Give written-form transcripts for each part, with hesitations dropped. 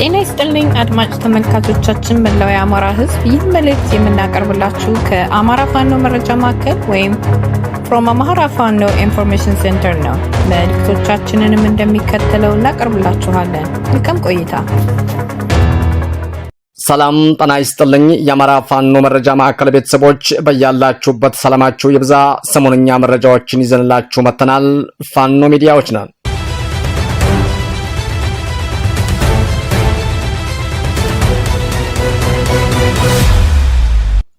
ጤና ይስጥልኝ አድማጭ ተመልካቾቻችን መላው የአማራ ሕዝብ ይህ መልእክት የምናቀርብላችሁ ከአማራ ፋኖ መረጃ ማዕከል ወይም from Amhara Fano Information Center ነው። መልእክቶቻችንንም እንደሚከተለው እናቀርብላችኋለን። መልካም ቆይታ። ሰላም ጤና ይስጥልኝ የአማራ ፋኖ መረጃ ማዕከል ቤተሰቦች በያላችሁበት ሰላማችሁ ይብዛ። ሰሞንኛ መረጃዎችን ይዘንላችሁ መተናል። ፋኖ ሚዲያዎች ነን።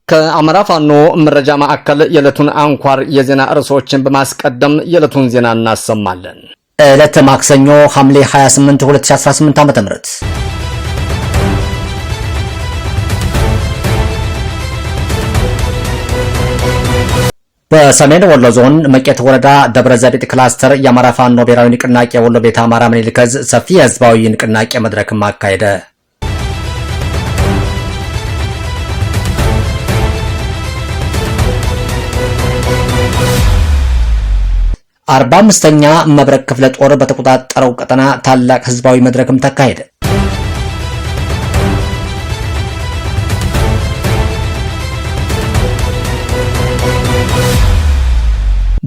ከአማራ ፋኖ መረጃ ማዕከል የዕለቱን አንኳር የዜና ርዕሶችን በማስቀደም የዕለቱን ዜና እናሰማለን። ዕለተ ማክሰኞ ሐምሌ 28 2018 ዓ.ም በሰሜን ወሎ ዞን መቄት ወረዳ ደብረ ዘይት ክላስተር የአማራ ፋኖ ብሔራዊ ንቅናቄ ወሎ ቤተ አማራ ምኒልክ ዕዝ ሰፊ ህዝባዊ ንቅናቄ መድረክም አካሄደ። አርባ አምስተኛ መብረቅ ክፍለ ጦር በተቆጣጠረው ቀጠና ታላቅ ህዝባዊ መድረክም ተካሄደ።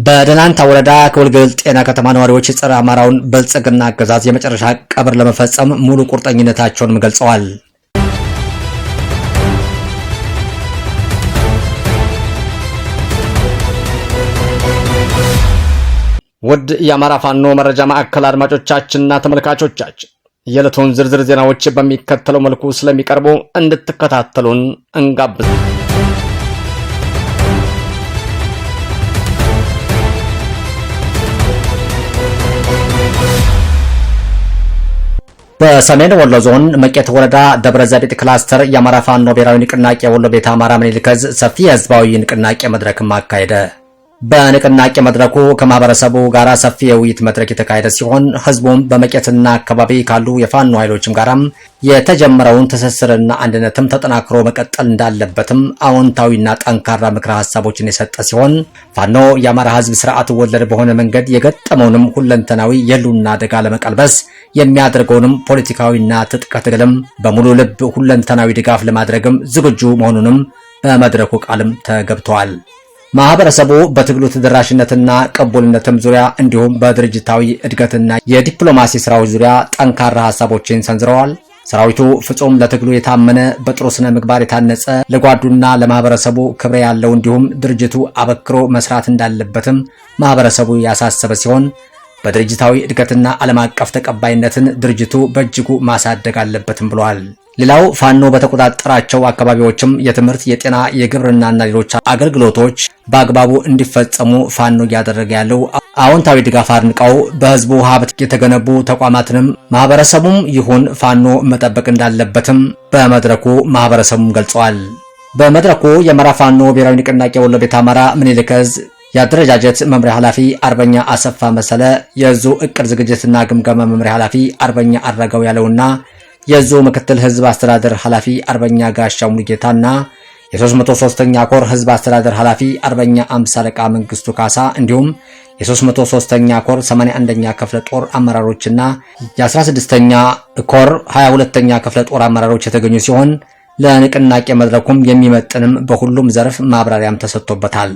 በደላንታ ወረዳ ከወልገል ጤና ከተማ ነዋሪዎች የጸረ አማራውን ብልጽግና አገዛዝ የመጨረሻ ቀብር ለመፈጸም ሙሉ ቁርጠኝነታቸውን ገልጸዋል። ውድ የአማራ ፋኖ መረጃ ማዕከል አድማጮቻችንና ተመልካቾቻችን የዕለቱን ዝርዝር ዜናዎች በሚከተለው መልኩ ስለሚቀርቡ እንድትከታተሉን እንጋብዝ። በሰሜን ወሎ ዞን መቄት ወረዳ ደብረ ዘይት ክላስተር የአማራ ፋኖ ብሔራዊ ንቅናቄ ወሎ ቤተ አማራ ምኒልክ ዕዝ ሰፊ ህዝባዊ ንቅናቄ መድረክም አካሄደ። በንቅናቄ መድረኩ ከማህበረሰቡ ጋር ሰፊ የውይይት መድረክ የተካሄደ ሲሆን ህዝቡም በመቄትና አካባቢ ካሉ የፋኖ ኃይሎችም ጋራም የተጀመረውን ትስስርና አንድነትም ተጠናክሮ መቀጠል እንዳለበትም አዎንታዊና ጠንካራ ምክረ ሐሳቦችን የሰጠ ሲሆን ፋኖ የአማራ ህዝብ ስርዓት ወለድ በሆነ መንገድ የገጠመውንም ሁለንተናዊ የህልውና አደጋ ለመቀልበስ የሚያደርገውንም ፖለቲካዊና ትጥቅ ትግልም በሙሉ ልብ ሁለንተናዊ ድጋፍ ለማድረግም ዝግጁ መሆኑንም በመድረኩ ቃልም ተገብቷል። ማህበረሰቡ በትግሉ ተደራሽነትና ቅቡልነትም ዙሪያ እንዲሁም በድርጅታዊ እድገትና የዲፕሎማሲ ስራዎች ዙሪያ ጠንካራ ሐሳቦችን ሰንዝረዋል። ሰራዊቱ ፍጹም ለትግሉ የታመነ በጥሩ ስነ ምግባር የታነጸ ለጓዱና ለማህበረሰቡ ክብር ያለው እንዲሁም ድርጅቱ አበክሮ መስራት እንዳለበትም ማህበረሰቡ ያሳሰበ ሲሆን በድርጅታዊ እድገትና ዓለም አቀፍ ተቀባይነትን ድርጅቱ በእጅጉ ማሳደግ አለበትም ብለዋል። ሌላው ፋኖ በተቆጣጠራቸው አካባቢዎችም የትምህርት፣ የጤና፣ የግብርናና ሌሎች አገልግሎቶች በአግባቡ እንዲፈጸሙ ፋኖ እያደረገ ያለው አዎንታዊ ድጋፍ አድንቀው በህዝቡ ሀብት የተገነቡ ተቋማትንም ማህበረሰቡም ይሁን ፋኖ መጠበቅ እንዳለበትም በመድረኩ ማህበረሰቡም ገልጸዋል። በመድረኩ የአማራ ፋኖ ብሔራዊ ንቅናቄ ወሎ ቤተ አማራ ምኒልክ ዕዝ የአደረጃጀት መምሪያ ኃላፊ አርበኛ አሰፋ መሰለ፣ የዕዙ እቅድ ዝግጅትና ግምገማ መምሪያ ኃላፊ አርበኛ አረጋው ያለውና የዕዙ ምክትል ህዝብ አስተዳደር ኃላፊ አርበኛ ጋሻው ሙሉጌታና የ303ኛ ኮር ህዝብ አስተዳደር ኃላፊ አርበኛ አምሳ አለቃ መንግስቱ ካሳ እንዲሁም የ303ኛ ኮር 81ኛ ክፍለ ጦር አመራሮችና የ16ኛ ኮር 22ኛ ክፍለ ጦር አመራሮች የተገኙ ሲሆን ለንቅናቄ መድረኩም የሚመጥንም በሁሉም ዘርፍ ማብራሪያም ተሰጥቶበታል።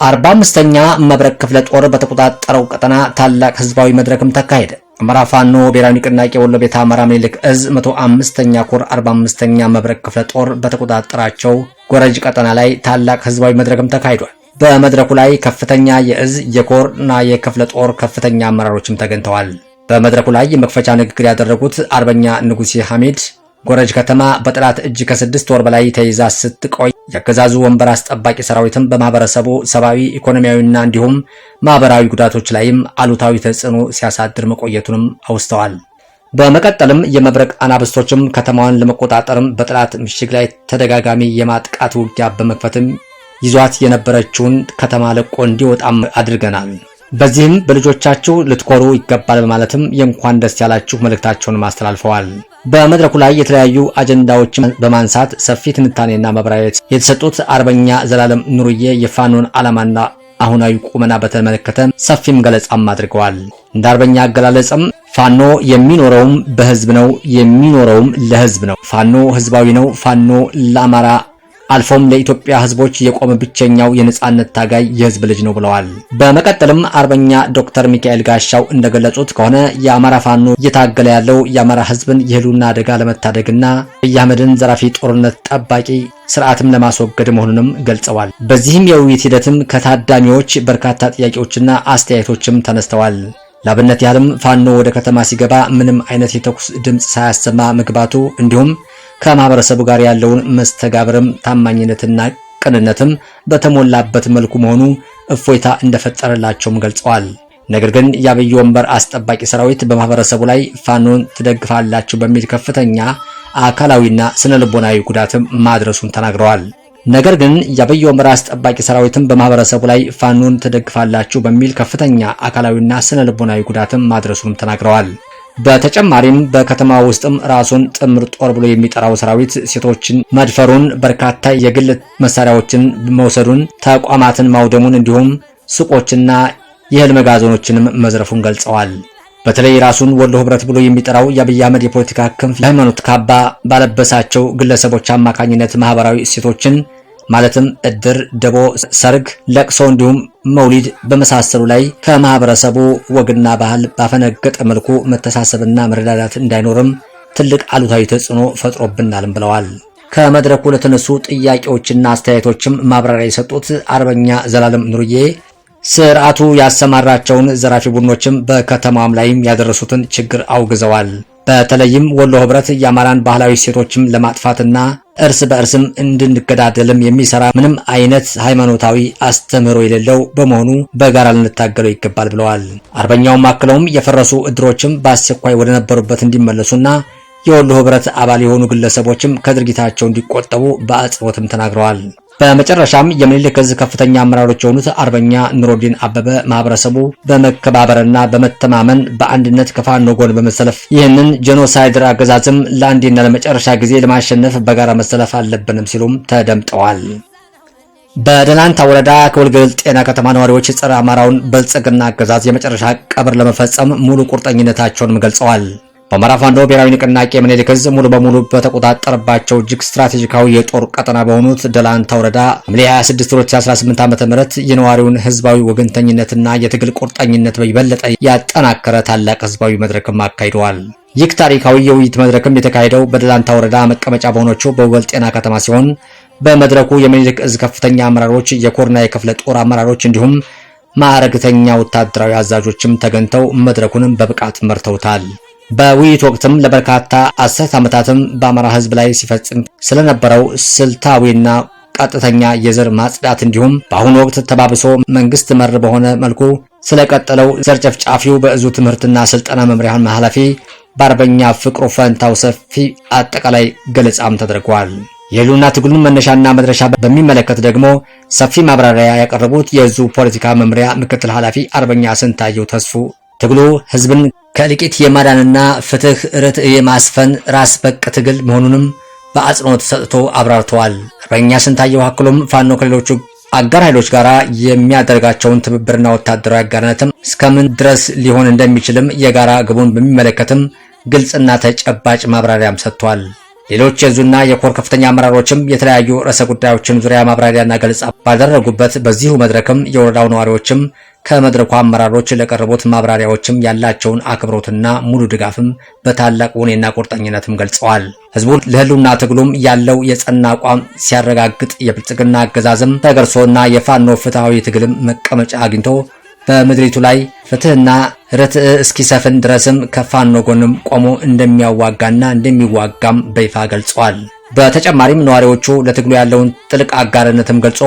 45ኛ መብረቅ ክፍለ ጦር በተቆጣጠረው ቀጠና ታላቅ ህዝባዊ መድረክም ተካሄደ። አማራ ፋኖ ብሔራዊ ንቅናቄ ወሎ ቤተ አማራ ምኒልክ ዕዝ 105ኛ ኮር 45ኛ መብረቅ ክፍለ ጦር በተቆጣጠራቸው ጎረጅ ቀጠና ላይ ታላቅ ህዝባዊ መድረክም ተካሂዷል። በመድረኩ ላይ ከፍተኛ የዕዝ የኮርና የክፍለ ጦር ከፍተኛ አመራሮችም ተገኝተዋል። በመድረኩ ላይ የመክፈቻ ንግግር ያደረጉት አርበኛ ንጉሴ ሐሚድ ጎረጅ ከተማ በጠላት እጅ ከ6 ወር በላይ ተይዛ ስትቆይ የአገዛዙ ወንበር አስጠባቂ ሰራዊትም በማህበረሰቡ ሰብአዊ፣ ኢኮኖሚያዊና እንዲሁም ማህበራዊ ጉዳቶች ላይም አሉታዊ ተጽዕኖ ሲያሳድር መቆየቱንም አውስተዋል። በመቀጠልም የመብረቅ አናብስቶችም ከተማዋን ለመቆጣጠርም በጠላት ምሽግ ላይ ተደጋጋሚ የማጥቃት ውጊያ በመክፈትም ይዟት የነበረችውን ከተማ ለቆ እንዲወጣም አድርገናል። በዚህም በልጆቻችሁ ልትኮሩ ይገባል በማለትም የእንኳን ደስ ያላችሁ መልእክታቸውን አስተላልፈዋል። በመድረኩ ላይ የተለያዩ አጀንዳዎችን በማንሳት ሰፊ ትንታኔና ማብራሪያ የተሰጡት አርበኛ ዘላለም ኑርዬ የፋኖን ዓላማና አሁናዊ ቁመና በተመለከተ ሰፊም ገለጻም አድርገዋል። እንደ አርበኛ አገላለጽም ፋኖ የሚኖረውም በህዝብ ነው፣ የሚኖረውም ለህዝብ ነው። ፋኖ ህዝባዊ ነው። ፋኖ ለአማራ አልፎም ለኢትዮጵያ ህዝቦች የቆመ ብቸኛው የነጻነት ታጋይ የህዝብ ልጅ ነው ብለዋል። በመቀጠልም አርበኛ ዶክተር ሚካኤል ጋሻው እንደገለጹት ከሆነ የአማራ ፋኖ እየታገለ ያለው የአማራ ህዝብን የህልውና አደጋ ለመታደግና የአህመድን ዘራፊ ጦርነት ጠባቂ ስርዓትም ለማስወገድ መሆኑንም ገልጸዋል። በዚህም የውይይት ሂደትም ከታዳሚዎች በርካታ ጥያቄዎችና አስተያየቶችም ተነስተዋል። ላብነት ያህልም ፋኖ ወደ ከተማ ሲገባ ምንም አይነት የተኩስ ድምጽ ሳያሰማ መግባቱ እንዲሁም ከማህበረሰቡ ጋር ያለውን መስተጋብርም ታማኝነትና ቅንነትም በተሞላበት መልኩ መሆኑ እፎይታ እንደፈጠረላቸውም ገልጸዋል። ነገር ግን የአብይ ወንበር አስጠባቂ ሰራዊት በማህበረሰቡ ላይ ፋኖን ትደግፋላችሁ በሚል ከፍተኛ አካላዊና ስነልቦናዊ ጉዳትም ማድረሱን ተናግረዋል። ነገር ግን የአብይ ወንበር አስጠባቂ ሰራዊትም በማህበረሰቡ ላይ ፋኖን ትደግፋላችሁ በሚል ከፍተኛ አካላዊና ስነልቦናዊ ጉዳትም ማድረሱን ተናግረዋል። በተጨማሪም በከተማ ውስጥም ራሱን ጥምር ጦር ብሎ የሚጠራው ሰራዊት ሴቶችን መድፈሩን፣ በርካታ የግል መሳሪያዎችን መውሰዱን፣ ተቋማትን ማውደሙን እንዲሁም ሱቆችና የእህል መጋዘኖችንም መዝረፉን ገልጸዋል። በተለይ ራሱን ወሎ ህብረት ብሎ የሚጠራው የአብይ አህመድ የፖለቲካ ክንፍ የሃይማኖት ካባ ባለበሳቸው ግለሰቦች አማካኝነት ማህበራዊ እሴቶችን ማለትም እድር፣ ደቦ፣ ሰርግ፣ ለቅሶ እንዲሁም መውሊድ በመሳሰሉ ላይ ከማህበረሰቡ ወግና ባህል ባፈነገጠ መልኩ መተሳሰብና መረዳዳት እንዳይኖርም ትልቅ አሉታዊ ተጽዕኖ ፈጥሮብናልም ብለዋል። ከመድረኩ ለተነሱ ጥያቄዎችና አስተያየቶችም ማብራሪያ የሰጡት አርበኛ ዘላለም ኑርዬ ስርዓቱ ያሰማራቸውን ዘራፊ ቡድኖችም በከተማም ላይም ያደረሱትን ችግር አውግዘዋል። በተለይም ወሎ ህብረት የአማራን ባህላዊ እሴቶችም ለማጥፋትና እርስ በእርስም እንድንገዳደልም የሚሰራ ምንም አይነት ሃይማኖታዊ አስተምህሮ የሌለው በመሆኑ በጋራ ልንታገለው ይገባል ብለዋል። አርበኛውም አክለውም የፈረሱ እድሮችም በአስቸኳይ ወደ ነበሩበት እንዲመለሱና የወሎ ህብረት አባል የሆኑ ግለሰቦችም ከድርጊታቸው እንዲቆጠቡ በአጽንኦትም ተናግረዋል። በመጨረሻም የምኒልክ ዕዝ ከፍተኛ አመራሮች የሆኑት አርበኛ ኑሮዲን አበበ ማህበረሰቡ በመከባበርና በመተማመን በአንድነት ከፋኖ ጎን በመሰለፍ ይህንን ጄኖሳይደር አገዛዝም ለአንዴና ለመጨረሻ ጊዜ ለማሸነፍ በጋራ መሰለፍ አለብንም ሲሉም ተደምጠዋል። በደላንታ ወረዳ ከወልገል ጤና ከተማ ነዋሪዎች ጸረ አማራውን ብልጽግና አገዛዝ የመጨረሻ ቀብር ለመፈጸም ሙሉ ቁርጠኝነታቸውን ገልጸዋል። በአማራ ፋኖ ብሔራዊ ንቅናቄ ምኒልክ ዕዝ ሙሉ በሙሉ በተቆጣጠረባቸው እጅግ ስትራቴጂካዊ የጦር ቀጠና በሆኑት ደላንታ ወረዳ ሐምሌ 26 2018 ዓ.ም የነዋሪውን ህዝባዊ ወገንተኝነትና የትግል ቁርጠኝነት በይበለጠ ያጠናከረ ታላቅ ህዝባዊ መድረክም አካሂደዋል። ይህ ታሪካዊ የውይይት መድረክም የተካሄደው በደላንታ ወረዳ መቀመጫ በሆነችው በወልገል ጤና ከተማ ሲሆን በመድረኩ የምኒልክ ዕዝ ከፍተኛ አመራሮች፣ የኮርና የክፍለ ጦር አመራሮች እንዲሁም ማዕረግተኛ ወታደራዊ አዛዦችም ተገኝተው መድረኩንም በብቃት መርተውታል። በውይይት ወቅትም ለበርካታ አስርት ዓመታትም በአማራ ህዝብ ላይ ሲፈጽም ስለነበረው ስልታዊና ቀጥተኛ የዘር ማጽዳት እንዲሁም በአሁኑ ወቅት ተባብሶ መንግስት መር በሆነ መልኩ ስለቀጠለው ዘር ጨፍጫፊው በእዙ ትምህርትና ስልጠና መምሪያ ኃላፊ በአርበኛ ፍቅሩ ፈንታው ሰፊ አጠቃላይ ገለጻም ተደርጓል። የህልውና ትግሉን መነሻና መድረሻ በሚመለከት ደግሞ ሰፊ ማብራሪያ ያቀረቡት የእዙ ፖለቲካ መምሪያ ምክትል ኃላፊ አርበኛ ስንታየው ተስፉ ትግሉ ህዝብን ከእልቂት የማዳንና ፍትህ ርትዕ የማስፈን ራስ በቅ ትግል መሆኑንም በአጽንኦት ሰጥቶ አብራርተዋል። አርበኛ ስንታየው አክሎም ፋኖ ከሌሎቹ አጋር ኃይሎች ጋር የሚያደርጋቸውን ትብብርና ወታደራዊ አጋርነትም እስከምን ድረስ ሊሆን እንደሚችልም የጋራ ግቡን በሚመለከትም ግልጽና ተጨባጭ ማብራሪያም ሰጥቷል። ሌሎች የዙና የኮር ከፍተኛ አመራሮችም የተለያዩ ርዕሰ ጉዳዮችን ዙሪያ ማብራሪያና ገለጻ ባደረጉበት በዚሁ መድረክም የወረዳው ነዋሪዎችም ከመድረኩ አመራሮች ለቀረቡት ማብራሪያዎችም ያላቸውን አክብሮትና ሙሉ ድጋፍም በታላቅ ወኔና ቁርጠኝነትም ገልጸዋል። ህዝቡ ለህልውና ትግሉም ያለው የጸና አቋም ሲያረጋግጥ የብልጽግና አገዛዝም ተገርሶና የፋኖ ፍትሃዊ ትግልም መቀመጫ አግኝቶ በምድሪቱ ላይ ፍትህና ርትዕ እስኪሰፍን ድረስም ከፋኖ ጎንም ቆሞ እንደሚያዋጋና እንደሚዋጋም በይፋ ገልጸዋል። በተጨማሪም ነዋሪዎቹ ለትግሉ ያለውን ጥልቅ አጋርነትም ገልጾ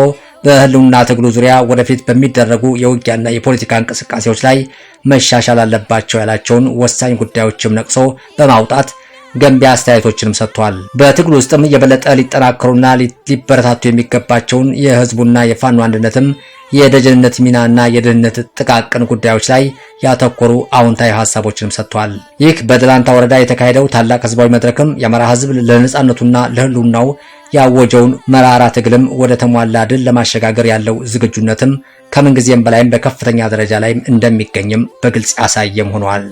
በህልውና ትግሉ ዙሪያ ወደፊት በሚደረጉ የውጊያና የፖለቲካ እንቅስቃሴዎች ላይ መሻሻል አለባቸው ያላቸውን ወሳኝ ጉዳዮችም ነቅሶ በማውጣት ገንቢ አስተያየቶችንም ሰጥቷል። በትግሉ ውስጥም የበለጠ ሊጠናከሩና ሊበረታቱ የሚገባቸውን የህዝቡና የፋኖ አንድነትም የደጀንነት ሚናና የደህንነት ጥቃቅን ጉዳዮች ላይ ያተኮሩ አዎንታዊ ሐሳቦችንም ሰጥቷል። ይህ በደላንታ ወረዳ የተካሄደው ታላቅ ህዝባዊ መድረክም የአማራ ህዝብ ለነጻነቱና ለህልውናው ያወጀውን መራራ ትግልም ወደ ተሟላ ድል ለማሸጋገር ያለው ዝግጁነትም ከምን ጊዜም በላይም በከፍተኛ ደረጃ ላይም እንደሚገኝም በግልጽ ያሳየም ሆኗል።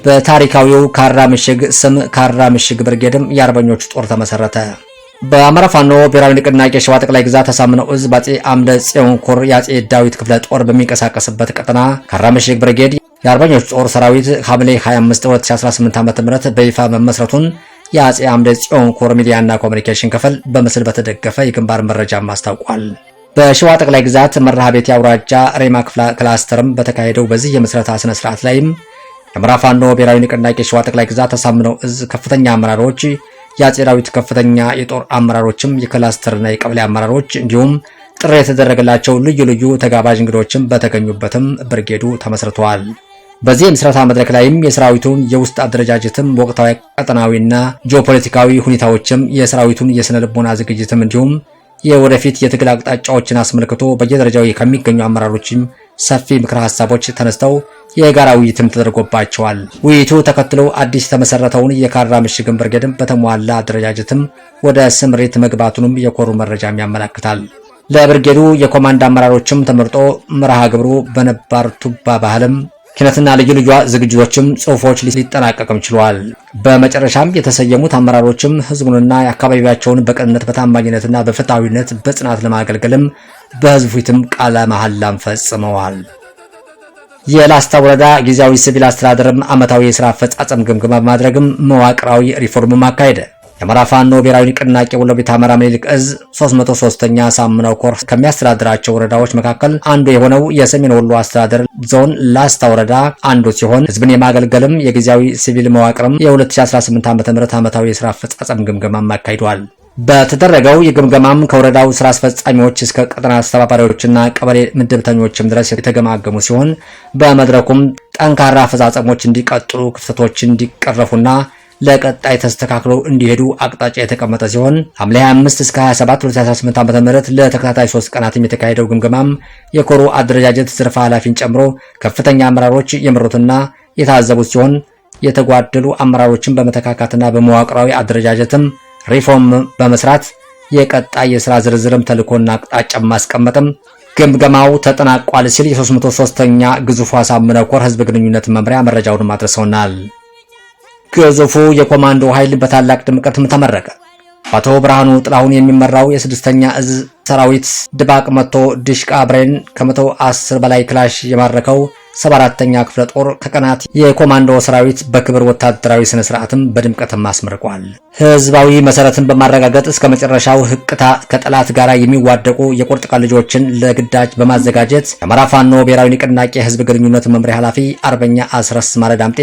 በታሪካዊው ካራ ምሽግ ስም ካራ ምሽግ ብርጌድም የአርበኞቹ ጦር ተመሰረተ። በአማራ ፋኖ ብሔራዊ ንቅናቄ ሸዋ ጠቅላይ ግዛት አሳምነው ዕዝ በአፄ አምደ ጽዮን ኮር የአፄ ዳዊት ክፍለ ጦር በሚንቀሳቀስበት ቀጠና ካራ ምሽግ ብርጌድ የአርበኞቹ ጦር ሰራዊት ሐምሌ 25 2018 ዓ.ም በይፋ መመስረቱን የአፄ አምደ ጽዮን ኮር ሚዲያና ኮሙኒኬሽን ክፍል በምስል በተደገፈ የግንባር መረጃም አስታውቋል። በሸዋ ጠቅላይ ግዛት መርሐቤቴ አውራጃ ሬማ ክላስተርም በተካሄደው በዚህ የምስረታ ስነ ስርዓት ላይም የአማራ ፋኖ ብሔራዊ ንቅናቄ ሸዋ ጠቅላይ ግዛት አሳምነው ዕዝ ከፍተኛ አመራሮች፣ የአፄ ዳዊት ከፍተኛ የጦር አመራሮችም፣ የክላስተርና የቀበሌ አመራሮች እንዲሁም ጥሪ የተደረገላቸው ልዩ ልዩ ተጋባዥ እንግዶችም በተገኙበትም ብርጌዱ ተመስርተዋል። በዚህ የምስረታ መድረክ ላይም የሰራዊቱን የውስጥ አደረጃጀትም፣ ወቅታዊ ቀጠናዊና ጂኦፖለቲካዊ ሁኔታዎችም፣ የሰራዊቱን የስነ ልቦና ዝግጅትም እንዲሁም የወደፊት የትግል አቅጣጫዎችን አስመልክቶ በየደረጃው ከሚገኙ አመራሮችም ሰፊ ምክረ ሐሳቦች ተነስተው የጋራ ውይይትም ተደርጎባቸዋል። ውይይቱ ተከትሎ አዲስ የተመሰረተውን የካራ ምሽግን ብርጌድም በተሟላ አደረጃጀትም ወደ ስምሪት መግባቱንም የኮሩ መረጃም ያመለክታል። ለብርጌዱ የኮማንድ አመራሮችም ተመርጦ መርሃ ግብሩ በነባር ቱባ ባህልም ኪነትና ልዩ ልዩ ዝግጅቶችም ጽሑፎች ሊጠናቀቅም ችሏል። በመጨረሻም የተሰየሙት አመራሮችም ህዝቡንና የአካባቢያቸውን በቅንነት በታማኝነትና በፍትሃዊነት በጽናት ለማገልገልም በህዝቡ ፊትም ቃለ መሐላም ፈጽመዋል። የላስታ ወረዳ ጊዜያዊ ሲቪል አስተዳደርም ዓመታዊ የሥራ አፈጻጸም ግምገማ በማድረግም መዋቅራዊ ሪፎርም አካሄደ። የአማራ ፋኖ ብሔራዊ ንቅናቄ ወሎ ቤት አማራ ምኒልክ ዕዝ 303ኛ ሳምነው ኮር ከሚያስተዳድራቸው ወረዳዎች መካከል አንዱ የሆነው የሰሜን ወሎ አስተዳደር ዞን ላስታ ወረዳ አንዱ ሲሆን ህዝብን የማገልገልም የጊዜያዊ ሲቪል መዋቅርም የ2018 ዓ.ም ዓመታዊ የሥራ አፈጻጸም ግምገማም አካሂዷል። በተደረገው የግምገማም ከወረዳው ስራ አስፈጻሚዎች እስከ ቀጠና አስተባባሪዎችና ቀበሌ ምድብተኞችም ድረስ የተገማገሙ ሲሆን በመድረኩም ጠንካራ አፈጻጸሞች እንዲቀጥሉ፣ ክፍተቶች እንዲቀረፉና ለቀጣይ ተስተካክለው እንዲሄዱ አቅጣጫ የተቀመጠ ሲሆን ሐምሌ 25 እስከ 27 2018 ዓ.ም ለተከታታይ 3 ቀናትም የተካሄደው ግምገማም የኮሩ አደረጃጀት ዘርፍ ኃላፊን ጨምሮ ከፍተኛ አመራሮች የመሩትና የታዘቡት ሲሆን የተጓደሉ አመራሮችን በመተካካትና በመዋቅራዊ አደረጃጀትም ሪፎርም በመስራት የቀጣይ የሥራ ዝርዝርም ተልእኮና አቅጣጫ ማስቀመጥም ግምገማው ተጠናቋል ሲል የ303ኛ ግዙፉ አሳምነው ኮር ህዝብ ግንኙነት መምሪያ መረጃውን ማድረሰውናል። ግዙፉ የኮማንዶ ኃይል በታላቅ ድምቀትም ተመረቀ። አቶ ብርሃኑ ጥላሁን የሚመራው የ6ኛ ዕዝ ሰራዊት ድባቅ መቶ ዲሽቃ ብሬን ከ110 በላይ ክላሽ የማረከው 74ኛ ክፍለ ጦር ከቀናት የኮማንዶ ሰራዊት በክብር ወታደራዊ ስነ ስርዓትም በድምቀትም አስመርቋል። ህዝባዊ መሰረትን በማረጋገጥ እስከ መጨረሻው ህቅታ ከጠላት ጋር የሚዋደቁ የቁርጥ ቀን ልጆችን ለግዳጅ በማዘጋጀት የአማራ ፋኖ ብሔራዊ ንቅናቄ ህዝብ ግንኙነት መምሪያ ኃላፊ አርበኛ አስረስ ማረዳምጤ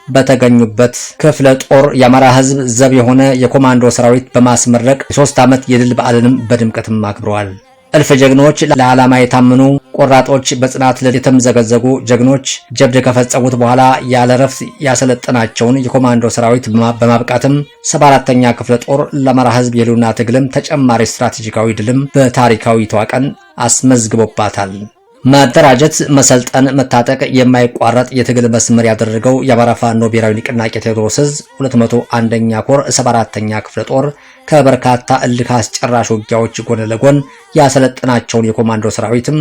በተገኙበት ክፍለ ጦር የአማራ ህዝብ ዘብ የሆነ የኮማንዶ ሰራዊት በማስመረቅ የ3 ዓመት የድል በዓልንም በድምቀትም አክብረዋል። እልፍ ጀግኖች፣ ለዓላማ የታመኑ ቆራጦች፣ በጽናት የተምዘገዘጉ ጀግኖች ጀብድ ከፈጸሙት በኋላ ያለ ረፍት ያሰለጠናቸውን የኮማንዶ ሰራዊት በማብቃትም 74ኛ ክፍለ ጦር ለአማራ ህዝብ የህልውና ትግልም ተጨማሪ ስትራቴጂካዊ ድልም በታሪካዊቷ ቀን አስመዝግቦባታል። መደራጀት፣ መሰልጠን፣ መታጠቅ የማይቋረጥ የትግል መስመር ያደረገው የአማራ ፋኖ ብሔራዊ ንቅናቄ ቴዎድሮስ ዕዝ 201ኛ ኮር 74ኛ ክፍለ ጦር ከበርካታ እልህ አስጨራሽ ውጊያዎች ጎን ለጎን ያሰለጠናቸውን የኮማንዶ ሰራዊትም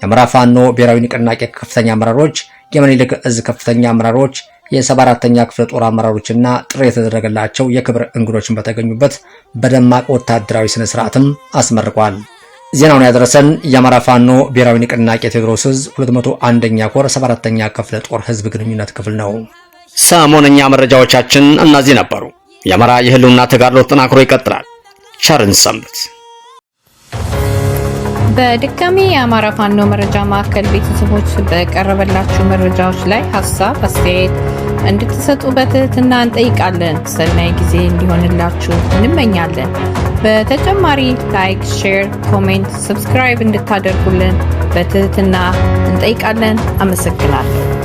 የአማራ ፋኖ ብሔራዊ ንቅናቄ ከፍተኛ አመራሮች፣ የምኒልክ ዕዝ ከፍተኛ አመራሮች፣ የ74ኛ ክፍለ ጦር አመራሮችና ጥሪ የተደረገላቸው የክብር እንግዶችን በተገኙበት በደማቅ ወታደራዊ ስነ ስርዓትም አስመርቋል። ዜናውን ያደረሰን የአማራ ፋኖ ብሔራዊ ንቅናቄ ቴዎድሮስ ዕዝ 201ኛ ኮር 74ኛ ክፍለ ጦር ህዝብ ግንኙነት ክፍል ነው። ሰሞነኛ መረጃዎቻችን እነዚህ ነበሩ። የአማራ የህልውና ተጋድሎ ተጠናክሮ ይቀጥላል። ቸርን ሰንብት። በድጋሚ የአማራ ፋኖ መረጃ ማዕከል ቤተሰቦች በቀረበላችሁ መረጃዎች ላይ ሀሳብ አስተያየት እንድትሰጡ በትህትና እንጠይቃለን። ሰናይ ጊዜ እንዲሆንላችሁ እንመኛለን። በተጨማሪ ላይክ፣ ሼር፣ ኮሜንት፣ ሰብስክራይብ እንድታደርጉልን በትህትና እንጠይቃለን። አመሰግናለሁ።